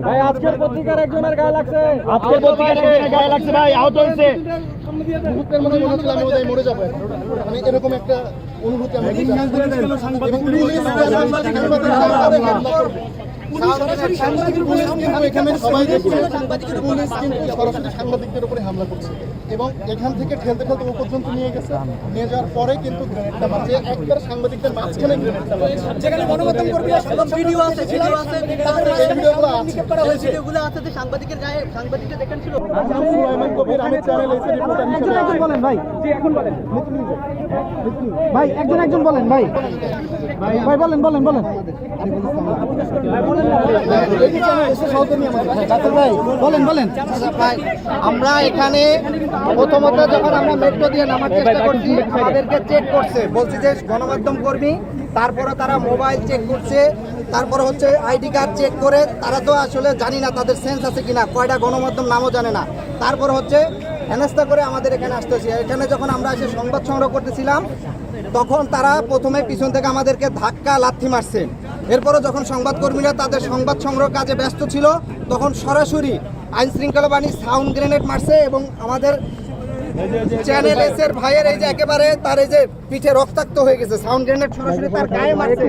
ভাই আজকের পত্রিকার একজনের গায়ে লাগছে, ভাই আহত হয়েছে। মুহূর্তের মধ্যে মনে হচ্ছিল আমি বোধহয় মরে যাবো, মানে এরকম একটা অনুভূতি আমি এখানে সবাই দেখছে পুলিশ কিন্তু সরাসরি সাংবাদিকদের উপরে হামলা করছে এবং এখান থেকে ঠেলতে ঠেলতে ও পর্যন্ত নিয়ে গেছে। নিয়ে যাওয়ার পরে কিন্তু গ্রেনেডটা মারছে, একবার সাংবাদিকদের মাঝখানে গ্রেনেডটা মারছে। যেখানে গণমাধ্যম কর্মীরা সব ভিডিও আছে, এই ভিডিওগুলো আছে, ভিডিওগুলো আছে যে সাংবাদিকের গায়ে সাংবাদিকটা দেখেন ছিল। সুলাইমান কবির, আমি চ্যানেল এসে রিপোর্টার হিসেবে বলেন ভাই, ভাই একজন বলেন ভাই, ভাই বলেন বলেন। আমরা এখানে প্রথমত যখন আমরা মেট্রো দিয়ে নামার চেষ্টা করছি, আমাদেরকে চেক করছে, বলছি যে গণমাধ্যম কর্মী, তারপরে তারা মোবাইল চেক করছে, তারপরে হচ্ছে আইডি কার্ড চেক করে, তারা তো আসলে জানি না তাদের সেন্স আছে কিনা, কয়টা গণমাধ্যম নামও জানে না। তারপর হচ্ছে হেনস্থা করে আমাদের এখানে আসতেছি। এখানে যখন আমরা এসে সংবাদ সংগ্রহ করতেছিলাম তখন তারা প্রথমে পিছন থেকে আমাদেরকে ধাক্কা লাথি মারছে। এরপরও যখন সংবাদকর্মীরা তাদের সংবাদ সংগ্রহ কাজে ব্যস্ত ছিল তখন সরাসরি আইন শৃঙ্খলা বাহিনী সাউন্ড গ্রেনেড মারছে এবং আমাদের চ্যানেল এস এর ভাইয়ের এই যে একেবারে তার এই যে পিঠে রক্তাক্ত হয়ে গেছে, সাউন্ড গ্রেনেড সরাসরি তার গায়ে মারছে,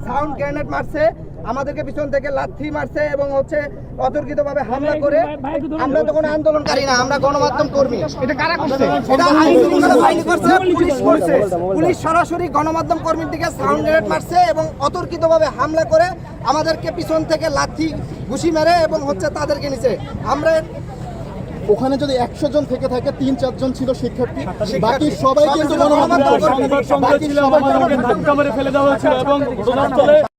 সাউন্ড গ্রেনেড মারছে, আমাদেরকে পিছন থেকে লাথি মারছে এবং হচ্ছে অতর্কিতভাবে হামলা করে। আমরা তো কোনো আন্দোলনকারী না, আমরা গণমাধ্যম কর্মী। এটা কারা করছে? এটা আইন শৃঙ্খলা বাহিনী করছে, পুলিশ করছে। পুলিশ সরাসরি গণমাধ্যম কর্মীর দিকে সাউন্ড গ্রেনেড মারছে এবং অতর্কিতভাবে হামলা করে আমাদেরকে পিছন থেকে লাথি ঘুষি মেরে এবং হচ্ছে তাদেরকে নিচে। আমরা ওখানে যদি 100 জন থেকে থাকে 3-4 জন ছিল শিক্ষার্থী, বাকি সবাই কিন্তু গণমাধ্যম কর্মী। ফেলে দেওয়া হয়েছিল এবং